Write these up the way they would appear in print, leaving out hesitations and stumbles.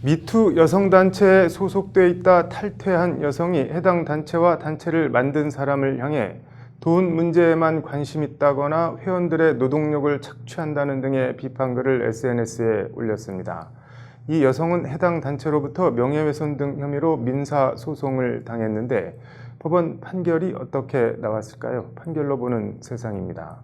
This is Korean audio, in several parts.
미투 여성단체에 소속돼 있다 탈퇴한 여성이 해당 단체와 단체를 만든 사람을 향해 돈 문제에만 관심 있다거나 회원들의 노동력을 착취한다는 등의 비판글을 SNS에 올렸습니다. 이 여성은 해당 단체로부터 명예훼손 등 혐의로 민사소송을 당했는데 법원 판결이 어떻게 나왔을까요? 판결로 보는 세상입니다.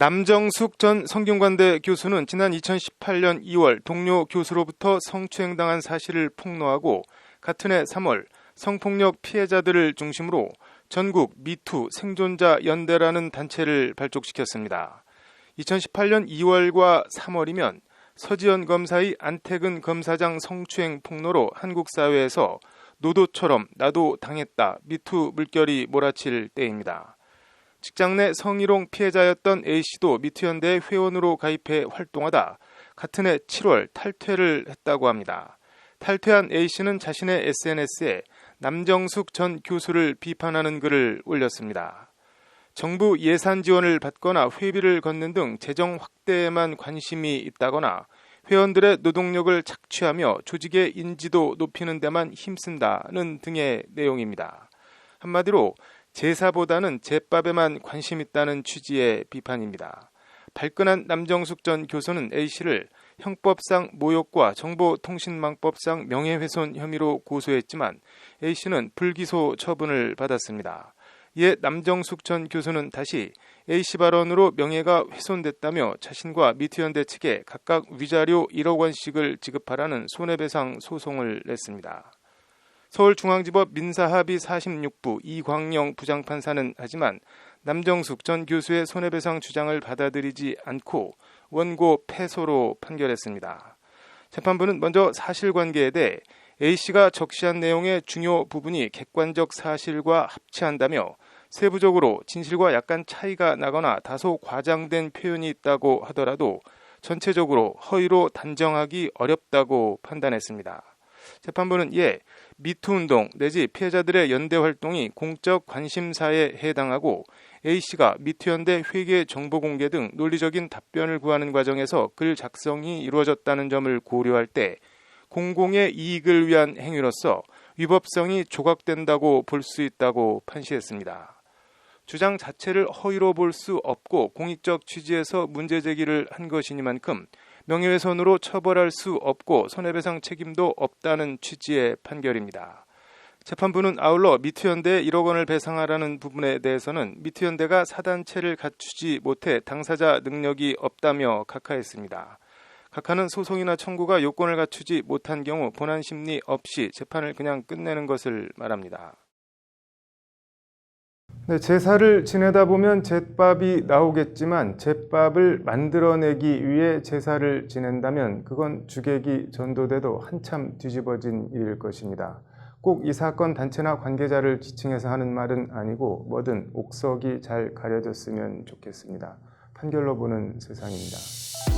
남정숙 전 성균관대 교수는 지난 2018년 2월 동료 교수로부터 성추행당한 사실을 폭로하고 같은 해 3월 성폭력 피해자들을 중심으로 전국 미투 생존자 연대라는 단체를 발족시켰습니다. 2018년 2월과 3월이면 서지현 검사의 안태근 검사장 성추행 폭로로 한국 사회에서 노도처럼 나도 당했다 미투 물결이 몰아칠 때입니다. 직장 내 성희롱 피해자였던 A씨도 미투연대에 회원으로 가입해 활동하다 같은 해 7월 탈퇴를 했다고 합니다. 탈퇴한 A씨는 자신의 SNS에 남정숙 전 교수를 비판하는 글을 올렸습니다. 정부 예산 지원을 받거나 회비를 걷는 등 재정 확대에만 관심이 있다거나 회원들의 노동력을 착취하며 조직의 인지도 높이는 데만 힘쓴다는 등의 내용입니다. 한마디로 제사보다는 제밥에만 관심 있다는 취지의 비판입니다. 발끈한 남정숙 전 교수는 A씨를 형법상 모욕과 정보통신망법상 명예훼손 혐의로 고소했지만 A씨는 불기소 처분을 받았습니다. 이에 남정숙 전 교수는 다시 A씨 발언으로 명예가 훼손됐다며 자신과 미투연대 측에 각각 위자료 1억 원씩을 지급하라는 손해배상 소송을 냈습니다. 서울중앙지법 민사합의 46부 이광영 부장판사는 하지만 남정숙 전 교수의 손해배상 주장을 받아들이지 않고 원고 패소로 판결했습니다. 재판부는 먼저 사실관계에 대해 A씨가 적시한 내용의 중요 부분이 객관적 사실과 합치한다며 세부적으로 진실과 약간 차이가 나거나 다소 과장된 표현이 있다고 하더라도 전체적으로 허위로 단정하기 어렵다고 판단했습니다. 재판부는 이에 미투운동 내지 피해자들의 연대 활동이 공적 관심사에 해당하고 A씨가 미투연대 회계 정보 공개 등 논리적인 답변을 구하는 과정에서 글 작성이 이루어졌다는 점을 고려할 때 공공의 이익을 위한 행위로서 위법성이 조각된다고 볼 수 있다고 판시했습니다. 주장 자체를 허위로 볼 수 없고 공익적 취지에서 문제 제기를 한 것이니만큼 명예훼손으로 처벌할 수 없고 손해배상 책임도 없다는 취지의 판결입니다. 재판부는 아울러 미투연대에 1억 원을 배상하라는 부분에 대해서는 미투연대가 사단체를 갖추지 못해 당사자 능력이 없다며 각하했습니다. 각하는 소송이나 청구가 요건을 갖추지 못한 경우 본안 심리 없이 재판을 그냥 끝내는 것을 말합니다. 네, 제사를 지내다 보면 제밥이 나오겠지만 제밥을 만들어내기 위해 제사를 지낸다면 그건 주객이 전도돼도 한참 뒤집어진 일일 것입니다. 꼭 이 사건 단체나 관계자를 지칭해서 하는 말은 아니고 뭐든 옥석이 잘 가려졌으면 좋겠습니다. 판결로 보는 세상입니다.